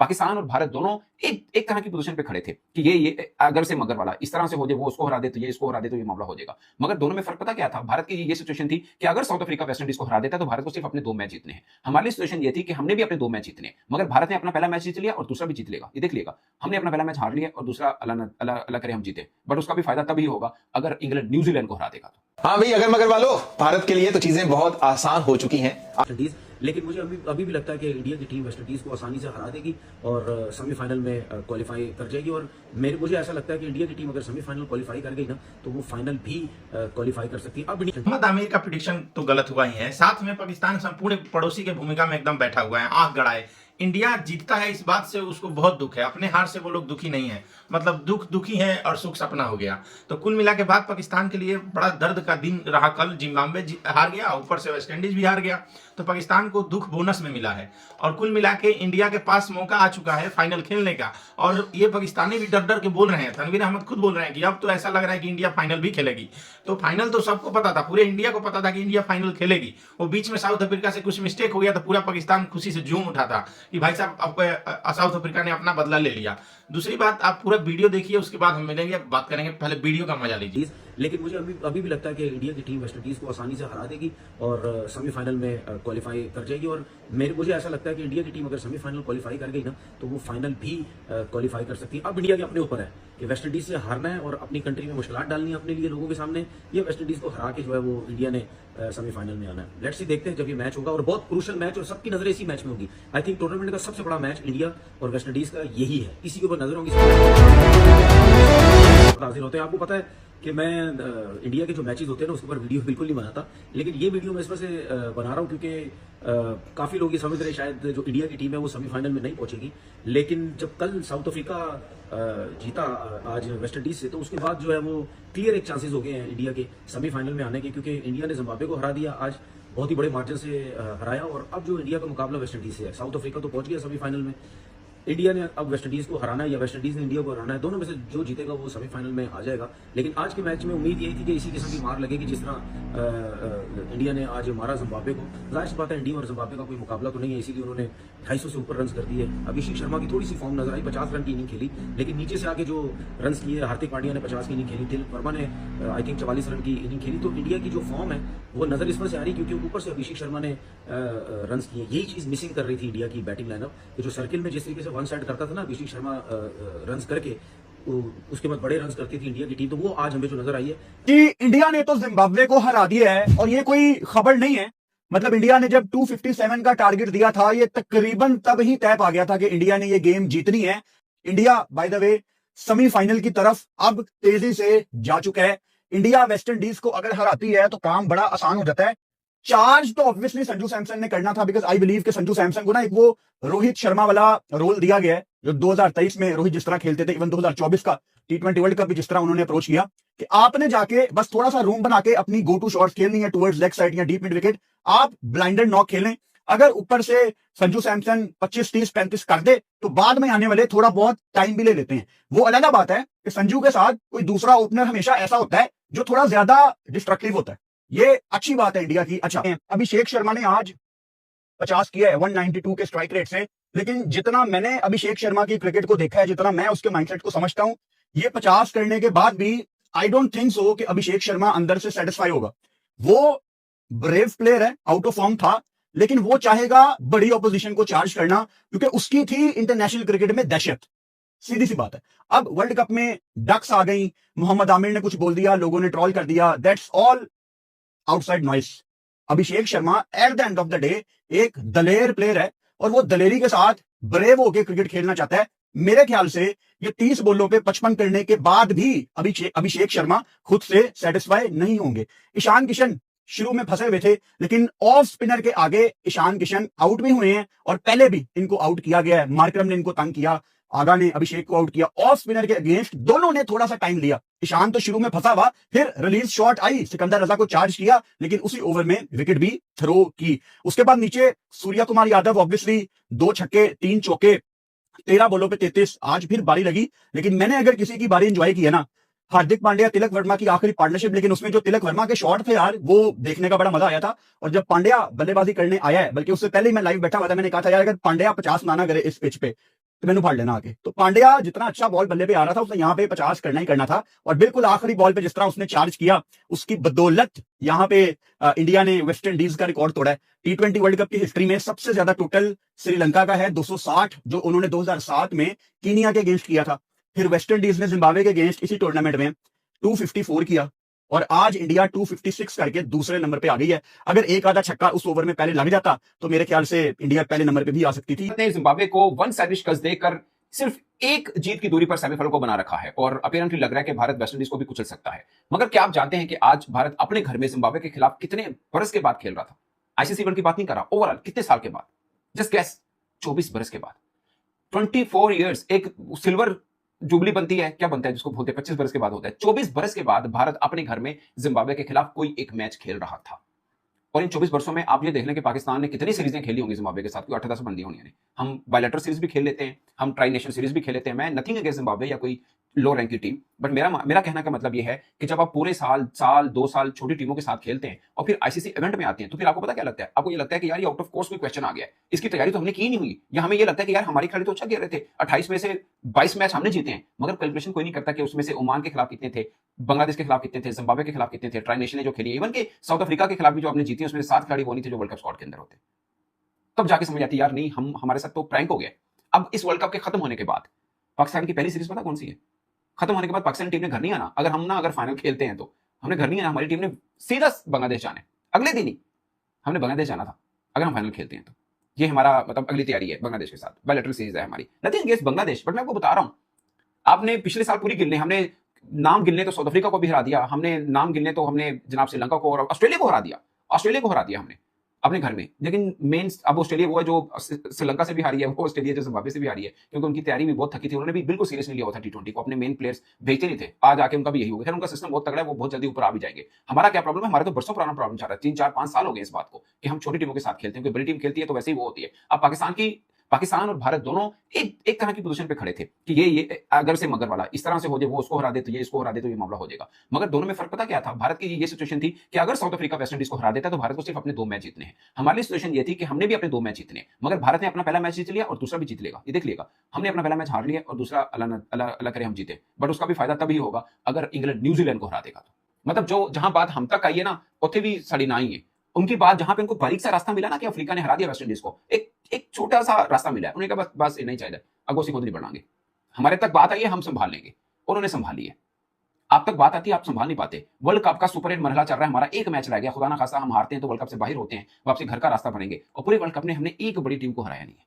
पाकिस्तान और भारत दोनों एक तरह की पोजीशन पे खड़े थे कि ये अगर से मगर वाला, इस तरह से हो जाए, वो उसको हरा दे तो ये इसको हरा दे तो ये मामला हो जाएगा। मगर दोनों में फर्क पता क्या था? भारत की ये सिचुएशन थी कि अगर साउथ अफ्रीका वेस्ट इंडीज को हरा देता तो भारत को सिर्फ अपने 2 मैच जीतने हैं। हमारे लिए सिचुएशन ये थी कि हमने भी अपने 2 मैच जीतने हैं, मगर भारत ने अपना पहला मैच जीत लिया और दूसरा भी जीत लेगा। ये देख लेगा, हमने अपना पहला मैच हार लिया और दूसरा अल्लाह करे हम जीते, बट उसका भी फायदा तभी होगा अगर इंग्लैंड न्यूजीलैंड को हरा देगा तो। हाँ भाई, अगर मगर वालों, भारत के लिए तो चीजें बहुत आसान हो चुकी हैं। लेकिन मुझे अभी भी लगता है कि इंडिया की टीम वेस्ट इंडीज को आसानी से हरा देगी और सेमीफाइनल में क्वालिफाई कर जाएगी। और मुझे ऐसा लगता है कि इंडिया की टीम अगर सेमीफाइनल क्वालिफाई कर गई ना तो वो फाइनल भी क्वालिफाई कर सकती है। अब मोहम्मद आमिर का प्रिडिक्शन तो गलत हुआ ही है। साथ में पाकिस्तान संपूर्ण पड़ोसी की भूमिका में एकदम बैठा हुआ है, आंख गड़ाए। इंडिया जीतता है, इस बात से उसको बहुत दुख है। अपने हार से वो लोग दुखी नहीं है, मतलब दुखी है और सुख सपना हो गया। तो कुल मिला के बाद पाकिस्तान के लिए बड़ा दर्द का दिन रहा। कल जिम्बाब्वे हार गया, ऊपर से वेस्ट इंडीज भी हार गया, तो पाकिस्तान को दुख बोनस में मिला है। और कुल मिला के इंडिया के पास मौका आ चुका है फाइनल खेलने का। और ये पाकिस्तानी भी डर डर के बोल रहे हैं, तनवीर अहमद खुद बोल रहे हैं कि अब तो ऐसा लग रहा है कि इंडिया फाइनल भी खेलेगी। तो फाइनल तो सबको पता था, पूरे इंडिया को पता था कि इंडिया फाइनल खेलेगी। वो बीच में साउथ अफ्रीका से कुछ मिस्टेक हो गया तो पूरा पाकिस्तान खुशी से झूम उठा था कि भाई साहब अब साउथ अफ्रीका ने अपना बदला ले लिया। दूसरी बात, आप पूरा वीडियो देखिए, उसके बाद हम मिलेंगे, बात करेंगे। पहले वीडियो का मजा लीजिए। लेकिन मुझे अभी भी लगता है कि इंडिया की टीम वेस्ट इंडीज को आसानी से हरा देगी और सेमीफाइनल में क्वालिफाई कर जाएगी। और मुझे ऐसा लगता है कि इंडिया की टीम अगर सेमीफाइनल क्वालिफाई कर गई ना तो वो फाइनल भी क्वालिफाई कर सकती है। अब इंडिया के अपने ऊपर है कि वेस्ट इंडीज से हारना है और अपनी कंट्री में मुश्किलात डालनी है अपने लिए लोगों के सामने, या वेस्ट इंडीज को हरा के जो है वो इंडिया ने सेमीफाइनल में आना है। लेट्स सी, देखते हैं जब ये मैच होगा, और बहुत क्रूशल मैच और सबकी नजरें इसी मैच में होगी। आई थिंक टूर्नामेंट का सबसे बड़ा मैच इंडिया और वेस्ट इंडीज का यही है, इसी के ऊपर नजर होंगी। हाजिर होते हैं। आपको पता है कि मैं इंडिया के जो मैचेस होते हैं ना उसके ऊपर वीडियो बिल्कुल नहीं बनाता, लेकिन ये वीडियो मैं इस वजह से बना रहा हूँ क्योंकि काफी लोग ये समझ रहे हैं शायद जो इंडिया की टीम है वो सेमीफाइनल में नहीं पहुंचेगी। लेकिन जब कल साउथ अफ्रीका जीता आज वेस्ट इंडीज से, तो उसके बाद जो है वो क्लियर एक चांसेस हो गए हैं इंडिया के सेमीफाइनल में आने के, क्योंकि इंडिया ने जिम्बाब्वे को हरा दिया आज, बहुत ही बड़े मार्जिन से हराया। और अब जो इंडिया का मुकाबला वेस्ट इंडीज से है, साउथ अफ्रीका तो पहुंच गया सेमीफाइनल में, इंडिया ने अब वेस्ट इंडीज को हराना है या वेस्ट इंडीज ने इंडिया को हराना है, दोनों में से जो जीतेगा वो सेमीफाइनल में आ जाएगा। लेकिन आज के मैच में उम्मीद यही थी कि इसी किस्म की मार लगेगी जिस तरह इंडिया ने आज मारा जिम्बाब्वे को। जाहिर सी बात है इंडिया और जिम्बाब्वे का कोई मुकाबला तो नहीं है, इसीलिए उन्होंने 250 से ऊपर रन कर दिए। अभिषेक शर्मा की थोड़ी सी फॉर्म नजर आई, 50 रन की इनिंग खेली, लेकिन नीचे से आगे जो रन किए, हार्दिक पांड्या ने 50 की इनिंग खेली, तिलक वर्मा ने आई थिंक 44 रन की इनिंग खेली। तो इंडिया की जो फॉर्म है वो नजर इस पर से आ रही, क्योंकि ऊपर से अभिषेक शर्मा ने रन किए। यही चीज मिसिंग कर रही थी इंडिया की बैटिंग लाइनअप, जो सर्किल में जिस तरीके से वन साइड करता था ना अभिषेक शर्मा रन करके, उसके बाद बड़े रन करती थी इंडिया की टीम, तो वो आज हमें जो नजर आई है कि इंडिया ने तो जिम्बाब्वे को हरा दिया है। और ये कोई खबर नहीं है, मतलब इंडिया ने जब 257 का टारगेट दिया था, ये तकरीबन तब ही तय पा गया था कि इंडिया ने ये गेम जीतनी है। India by the way semifinal की तरफ अब तेजी से जा चुका है। इंडिया वेस्ट इंडीज को अगर हराती है तो काम बड़ा आसान हो जाता है। चार्ज तो ऑब्वियसली संजू सैमसन ने करना था, बिकॉज आई बिलीव कि संजू सैमसन को ना एक वो रोहित शर्मा वाला रोल दिया गया है, जो 2023 में रोहित जिस तरह खेलते थे, इवन 2024 का T20 वर्ल्ड कप भी जिस तरह उन्होंने अप्रोच किया कि आपने जाके बस थोड़ा सा रूम बना के अपनी गो टू शॉट्स खेलनी है टुवर्ड्स लेग साइड या डीप मिड विकेट, आप ब्लाइंडेड नॉक खेलें। अगर ऊपर से संजू सैमसन 25, 30, 35 कर दे तो बाद में आने वाले थोड़ा बहुत टाइम भी ले लेते हैं। वो अलग बात है कि संजू के साथ कोई दूसरा ओपनर हमेशा ऐसा होता है जो थोड़ा ज्यादा डिस्ट्रक्टिव होता है, ये अच्छी बात है इंडिया की। अच्छा, अभिषेक शर्मा ने आज 50 किया है 192 के स्ट्राइक रेट से, लेकिन जितना मैंने अभिषेक शर्मा की क्रिकेट को देखा है, जितना मैं उसके माइंडसेट को समझता हूं, ये 50 करने के बाद भी आई डोंट थिंक सो कि अभिषेक शर्मा अंदर से सेटिस्फाई होगा। वो ब्रेव प्लेयर है, आउट ऑफ फॉर्म था, लेकिन वो चाहेगा बड़ी ऑपोजिशन को चार्ज करना, क्योंकि उसकी थी इंटरनेशनल क्रिकेट में दहशत। सीधी सी बात है। अब वर्ल्ड कप में डक्स आ गई, मोहम्मद आमिर ने कुछ बोल दिया, लोगों ने ट्रोल कर दिया, that's all outside noise. Abhishek Sharma at the end of the day एक दलेर प्लेयर है और वो दलेरी के साथ ब्रेव होकर क्रिकेट खेलना चाहता है। मेरे ख्याल से ये 30 बॉलों पे 55 करने के बाद भी अभिषेक शर्मा खुद से सेटिस्फाई नहीं होंगे। ईशान किशन शुरू में फंसे हुए थे, लेकिन ऑफ स्पिनर के आगे ईशान किशन आउट भी हुए हैं और पहले भी इनको आउट किया गया है। मार्करम ने इनको तंग किया, आगा ने अभिषेक को आउट किया। ऑफ स्पिनर के अगेंस्ट दोनों ने थोड़ा सा टाइम लिया। ईशान तो शुरू में फंसा हुआ, फिर रिलीज शॉट आई, सिकंदर रजा को चार्ज किया, लेकिन उसी ओवर में विकेट भी थ्रो की। उसके बाद नीचे सूर्या कुमार यादव ऑब्वियसली 2 छक्के 3 चौके, 13 बॉलों पे 33। आज फिर बारी लगी, लेकिन मैंने अगर किसी की बारी एंजॉय की है ना, हार्दिक पांड्या तिलक वर्मा की आखिरी पार्टनरशिप, लेकिन उसमें जो तिलक वर्मा के शॉट थे यार, वो देखने का बड़ा मजा आया था। और जब पांड्या बल्लेबाजी करने आया है, बल्कि उससे पहले ही मैं लाइव बैठा हुआ था, मैंने कहा था यार अगर पांड्या 50 ना करे इस पिच पे तो मैंने फाड़ लेना आके। तो पांड्या जितना अच्छा बॉल बल्ले पे आ रहा था उसने यहाँ पे 50 करना ही करना था, और बिल्कुल आखिरी बॉल पे जिस तरह उसने चार्ज किया उसकी बदौलत यहाँ पे इंडिया ने वेस्ट इंडीज का रिकॉर्ड तोड़ा है। T20 वर्ल्ड कप की हिस्ट्री में सबसे ज्यादा टोटल श्रीलंका का है 260, जो उन्होंने 2007 में कीनिया के अगेंस्ट किया था। फिर वेस्ट इंडीज ने जिम्बाब्वे के अगेंस्ट इसी टूर्नामेंट में 254 किया, और आज इंडिया 256 करके दूसरे नंबर पे आ गई है। अगर एक आधा छक्का उस ओवर में पहले लग जाता तो मेरे ख्याल से इंडिया पहले नंबर पे भी आ सकती थी। ने जिम्बाब्वे को वन साइड शिकस्त देकर सिर्फ एक जीत की दूरी पर सेमीफाइनल को बना रखा है, और अपीयरेंटली लग रहा है कि भारत वेस्टइंडीज को भी कुचल सकता है। मगर क्या आप जानते हैं कि आज भारत अपने घर में जिम्बाब्वे के खिलाफ कितने बरस के बाद खेल रहा था? आईसीसी इवेंट की बात नहीं कर रहा, ओवरऑल कितने साल के बाद? जस्ट गैस, 24 बरस के बाद, 24 ईयर्स। एक सिल्वर जुबली बनती है, क्या बनता है जिसको बोलते हैं, 25 बरस के बाद होता है। 24 बरस के बाद भारत अपने घर में जिम्बाब्वे के खिलाफ कोई एक मैच खेल रहा था। और इन 24 वर्षों में आप ये देख लें कि पाकिस्तान ने कितनी सीरीजें खेली होंगी जिम्बाब्वे के साथ, कोई 8-10 बनती होंगी। हम बायलैटरल सीरीज भी खेल लेते हैं, हम ट्राई नेशन सीरीज भी खेल लेते हैं। मैं नथिंग अगेंस्ट जिम्बाब्वे या कोई लो रैंक की टीम, बट मेरा कहना का मतलब ये है कि जब आप पूरे साल 2 साल छोटी टीमों के साथ खेलते हैं और फिर आईसीसी इवेंट में आते हैं, तो फिर आपको पता क्या लगता है? आपको ये लगता है कि यार ये आउट ऑफ कोर्स कोई क्वेश्चन आ गया है, इसकी तैयारी तो हमने की नहीं हुई, या हमें ये लगता है कि यार हमारे खिलाड़ी तो अच्छा खेल रहे थे, 28 में से 22 मैच हमने जीते हैं। मगर कैलकुलेशन कोई नहीं करता कि उसमें से ओमान के खिलाफ कितने थे, बांग्लादेश के खिलाफ कितने थे, जिम्बाब्वे के खिलाफ कितने थे, ट्राई नेशन ने जो खेली, इवन के साउथ अफ्रीका के खिलाफ भी जो आपने जीती, उसमें 7 खिलाड़ी वो नहीं थे जो वर्ल्ड कप स्क्वाड के अंदर होते। तब जाके समझ आती है यार नहीं, हमारे साथ तो प्रैंक हो गया। अब इस वर्ल्ड कप के खत्म होने के बाद पाकिस्तान की पहली सीरीज पता कौन सी है? खत्म होने के बाद पाकिस्तान टीम ने घर नहीं आना। अगर फाइनल खेलते हैं तो हमने घर नहीं आना, हमारी टीम ने सीधा बांग्लादेश जाना है। अगले दिन ही हमने बांग्लादेश जाना था अगर हम फाइनल खेलते हैं तो। ये हमारा मतलब अगली तैयारी है बांग्लादेश के साथ, बायलैटरल सीरीज है हमारी, नथिंग अगेंस्ट बांग्लादेश। बट मैं आपको बता रहा हूं, आपने पिछले साल पूरी गिनने, हमने नाम गिनने तो साउथ अफ्रीका को भी हरा दिया, हमने नाम गिनने तो हमने जनाब श्रीलंका को और ऑस्ट्रेलिया को हरा दिया। ऑस्ट्रेलिया को हरा दिया हमने अपने घर में। लेकिन मेन अब ऑस्ट्रेलिया वो है जो श्रीलंका से भी हारी है, वो ऑस्ट्रेलिया जो जिम्बाब्वे से भी हारी है, क्योंकि उनकी तैयारी भी बहुत थकी थी। उन्होंने भी बिल्कुल सीरियस नहीं लिया हुआ था T20 को, अपने मेन प्लेयर्स भेजते नहीं थे। आज आके उनका भी यही हो गया। उनका सिस्टम बहुत तगड़ा है, वो बहुत जल्दी ऊपर आ भी जाएंगे। हमारा क्या प्रॉब्लम है? हमारा तो बरसों पुराना प्रॉब्लम चल रहा है, 3-4-5 साल हो गए इस बात को कि हम छोटी टीमों के साथ खेलते हैं, क्योंकि बड़ी टीम खेलती है तो वैसे ही वो होती है। अब पाकिस्तान और भारत दोनों एक तरह की पोजीशन पे खड़े थे कि ये अगर से मगर वाला, इस तरह से हो जाए, वो उसको हरा दे तो ये इसको हरा दे तो ये मामला हो जाएगा। मगर दोनों में फर्क पता क्या था? भारत की ये सिचुएशन थी कि अगर साउथ अफ्रीका वेस्ट इंडीज को हरा देता तो भारत को सिर्फ अपने 2 मैच जीतने हैं। हमारी सिचुएशन ये थी कि हमने भी अपने 2 मैच जीतने हैं, मगर भारत ने अपना पहला मैच जीत लिया और दूसरा भी जीत लेगा। ये देख लेगा, हमने अपना पहला मैच हार लिया और दूसरा अल्लाह करे हम जीते। बट उसका भी फायदा तभी होगा अगर इंग्लैंड न्यूजीलैंड को हरा देगा तो। मतलब जो जहां बात हम तक आई है ना, उत्थे भी सड़ी ना ही है। उनकी बात जहां पे उनको बारीक सा रास्ता मिला ना कि अफ्रीका ने हरा दिया वेस्ट इंडीज को, एक छोटा सा रास्ता मिला है, उन्होंने कहा बस नहीं चाहिए, अगो से खुद नहीं बढ़ाएंगे, हमारे तक बात आई है, हम संभाल लेंगे। उन्होंने संभाली है। आप तक बात आती है, आप संभाल नहीं पाते। वर्ल्ड कप का सुपर 8 मरहला चल रहा है, हमारा एक मैच रह गया, खुदा ना खासा हम हारते हैं तो वर्ल्ड कप से बाहर होते हैं, वापसी घर का रास्ता बनेंगे। और पूरे वर्ल्ड कप में हमने एक बड़ी टीम को हराया नहीं है,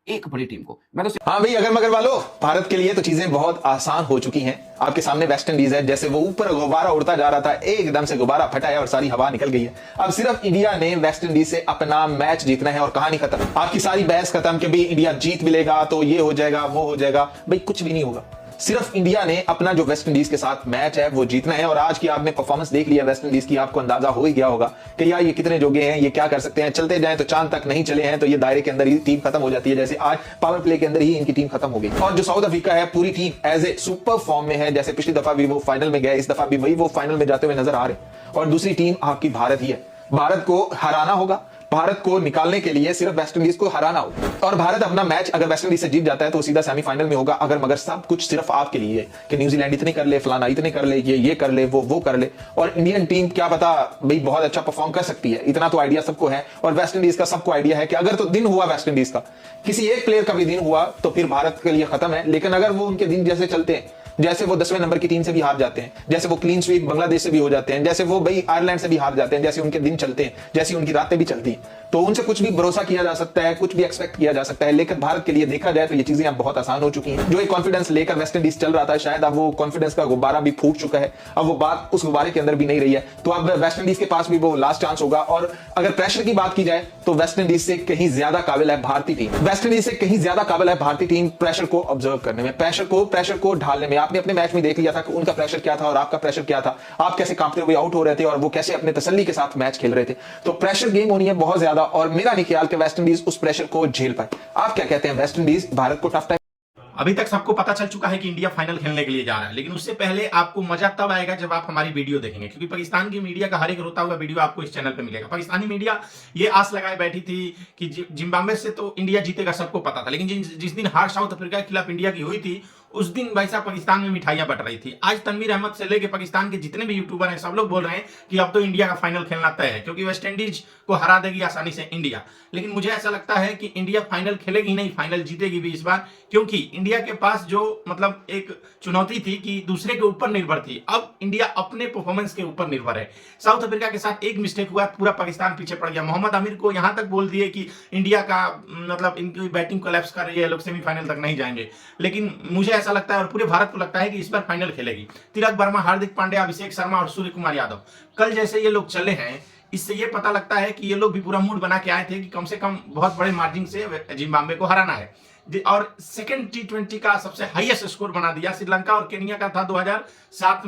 एक बड़ी टीम को। मैं तो हाँ भाई, अगर मगर वालों, भारत के लिए तो चीजें बहुत आसान हो चुकी हैं। आपके सामने वेस्ट इंडीज है, जैसे वो ऊपर गुब्बारा उड़ता जा रहा था, एकदम से गुब्बारा फटा है और सारी हवा निकल गई है। अब सिर्फ इंडिया ने वेस्ट इंडीज से अपना मैच जीतना है और कहानी खत्म। आपकी सारी बहस खत्म कि भाई इंडिया जीत मिलेगा तो ये हो जाएगा वो हो जाएगा, भाई कुछ भी नहीं होगा। सिर्फ इंडिया ने अपना जो वेस्ट इंडीज के साथ मैच है वो जीतना है। और आज की आपने परफॉर्मेंस देख लिया वेस्ट इंडीज की, आपको अंदाजा हो ही गया होगा कि यार ये कितने जोगे हैं, ये क्या कर सकते हैं। चलते जाएं तो चांद तक नहीं चले हैं तो ये दायरे के अंदर ही टीम खत्म हो जाती है। जैसे आज पावर प्ले के अंदर ही इनकी टीम खत्म हो गई। और जो साउथ अफ्रीका है, पूरी team as a super form में है। जैसे पिछली दफा भी वो फाइनल में गए, इस दफा भी वही वो फाइनल में जाते हुए नजर आ रहे। और दूसरी टीम आपकी भारत ही है। भारत को हराना होगा, भारत को निकालने के लिए सिर्फ वेस्ट इंडीज को हराना होगा। और भारत अपना मैच अगर वेस्ट इंडीज से जीत जाता है तो सीधा सेमीफाइनल में होगा। अगर मगर सब कुछ सिर्फ आपके लिए है कि न्यूजीलैंड इतने कर ले, फलाना इतने कर ले, ये कर ले, वो कर ले। और इंडियन टीम क्या पता भाई बहुत अच्छा परफॉर्म कर सकती है, इतना तो आइडिया सबको है। और वेस्ट इंडीज का सबको आइडिया है कि अगर तो दिन हुआ वेस्ट इंडीज का, किसी एक प्लेयर का भी दिन हुआ तो फिर भारत के लिए खत्म है। लेकिन अगर वो उनके दिन जैसे चलते हैं, जैसे वो 10वें नंबर की टीम से भी हार जाते हैं, जैसे वो क्लीन स्वीप बांग्लादेश से भी हो जाते हैं, जैसे वो भाई आयरलैंड से भी हार जाते हैं, जैसे उनके दिन चलते हैं, जैसी उनकी रातें भी चलती हैं, तो उनसे कुछ भी भरोसा किया जा सकता है, कुछ भी एक्सपेक्ट किया जा सकता है। लेकिन भारत के लिए देखा जाए तो ये चीजें अब बहुत आसान हो चुकी हैं। जो एक कॉन्फिडेंस लेकर वेस्ट इंडीज चल रहा था, शायद अब वो कॉन्फिडेंस का गुब्बारा भी फूट चुका है। अब वो बात उस गुब्बारे के अंदर भी नहीं रही है। तो अब वेस्ट इंडीज के पास भी वो लास्ट चांस होगा। और अगर प्रेशर की बात की जाए तो वेस्ट इंडीज से कहीं ज्यादा काबिल है भारतीय टीम। वेस्ट इंडीज से कहीं ज्यादा काबिल है भारतीय टीम प्रेशर को ऑब्जर्व करने में, प्रेशर को ढालने में। आपने अपने मैच में देख लिया था कि उनका प्रेशर क्या था और आपका प्रेशर क्या था। आप कैसे कांपते हुए आउट हो रहे थे और वो कैसे अपने तसल्ली के साथ मैच खेल रहे थे। तो प्रेशर गेम होनी है बहुत ज्यादा। और मेरा नहीं ख्याल कि वेस्ट इंडीज उस प्रेशर को झेल पाए। आप क्या कहते हैं, वेस्ट इंडीज भारत को टफ टाइम? अभी तक सबको पता चल चुका है कि इंडिया फाइनल खेलने के लिए जा रहा है, लेकिन उससे पहले आपको मजा तब आएगा जब आप हमारी वीडियो देखेंगे, क्योंकि पाकिस्तान की मीडिया का हर एक रोता हुआ वीडियो आपको इस चैनल पे मिलेगा। पाकिस्तानी मीडिया ये आस लगाए बैठी थी कि जिम्बाब्वे से तो इंडिया जीतेगा, सबको पता था, लेकिन जिस दिन हार साउथ अफ्रीका के खिलाफ इंडिया की हुई थी उस दिन भाई साहब पाकिस्तान में मिठाइयां बट रही थी। आज तनवीर अहमद से लेके पाकिस्तान के जितने भी यूट्यूबर हैं सब लोग बोल रहे हैं कि अब तो इंडिया का फाइनल खेलना तय है, क्योंकि वेस्ट इंडीज को हरा देगी आसानी से इंडिया। लेकिन मुझे ऐसा लगता है कि इंडिया फाइनल खेलेगी नहीं, फाइनल जीतेगी भी इस बार, क्योंकि इंडिया के पास जो मतलब एक चुनौती थी कि दूसरे के ऊपर निर्भर थी, अब इंडिया अपने परफॉर्मेंस के ऊपर निर्भर है। साउथ अफ्रीका के साथ एक मिस्टेक हुआ, पूरा पाकिस्तान पीछे पड़ गया। मोहम्मद आमिर को यहां तक बोल दिए कि इंडिया का मतलब इनकी बैटिंग कोलैप्स कर रही है, लोग सेमीफाइनल तक नहीं जाएंगे। लेकिन मुझे ऐसा लगता है और पूरे भारत को लगता है कि इस बार फाइनल खेलेगी तिलक वर्मा, हार्दिक पांड्या, अभिषेक शर्मा और सूर्य कुमार यादव। कल जैसे ये लोग चले हैं, इससे ये पता लगता है कि ये लोग भी पूरा मूड बना के आए थे कि कम से कम बहुत बड़े मार्जिन से जिम्बाब्वे को हराना है। और सेकंड T20 का सबसे हाईएस्ट स्कोर बना दिया। श्रीलंका और केनिया का था 2007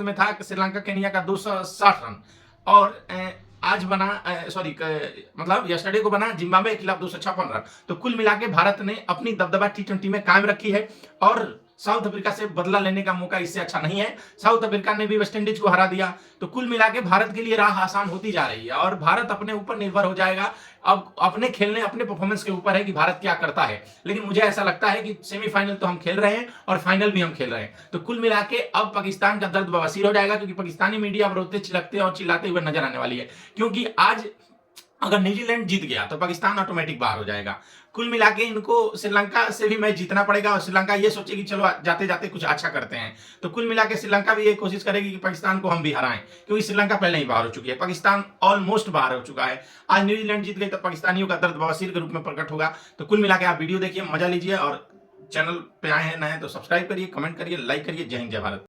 में था श्रीलंका केनिया का 260 रन, और आज बना मतलब यस्टरडे को बना जिम्बाब्वे के खिलाफ 256 रन। तो कुल मिला के भारत ने अपनी दबदबा T20 में कायम रखी है, और साउथ अफ्रीका से बदला लेने का मौका इससे अच्छा नहीं है। साउथ अफ्रीका ने भी वेस्ट इंडीज को हरा दिया, तो कुल मिला के भारत के लिए राह आसान होती जा रही है, और भारत अपने ऊपर निर्भर हो जाएगा। अब अपने खेलने, अपने परफॉर्मेंस के ऊपर है कि भारत क्या करता है। लेकिन मुझे ऐसा लगता है कि सेमीफाइनल तो हम खेल रहे हैं और फाइनल भी हम खेल रहे हैं। तो कुल मिला के अब पाकिस्तान का दर्द बवासीर हो जाएगा, क्योंकि पाकिस्तानी मीडिया अब रोते चिलकते और चिल्लाते हुए नजर आने वाली है। क्योंकि आज अगर न्यूजीलैंड जीत गया तो पाकिस्तान ऑटोमेटिक बाहर हो जाएगा। कुल मिला के इनको श्रीलंका से भी मैच जीतना पड़ेगा, और श्रीलंका ये सोचेगी चलो जाते जाते कुछ अच्छा करते हैं। तो कुल मिला के श्रीलंका भी ये कोशिश करेगी कि पाकिस्तान को हम भी हराएं, क्योंकि श्रीलंका पहले ही बाहर हो चुकी है, पाकिस्तान ऑलमोस्ट बाहर हो चुका है। आज न्यूजीलैंड जीत गई तो पाकिस्तानियों का दर्द बवासीर के रूप में प्रकट होगा। तो कुल मिला के आप वीडियो देखिए, मजा लीजिए, और चैनल पे आए हैं नए तो सब्सक्राइब करिए, कमेंट करिए, लाइक करिए। जय हिंद, जय भारत।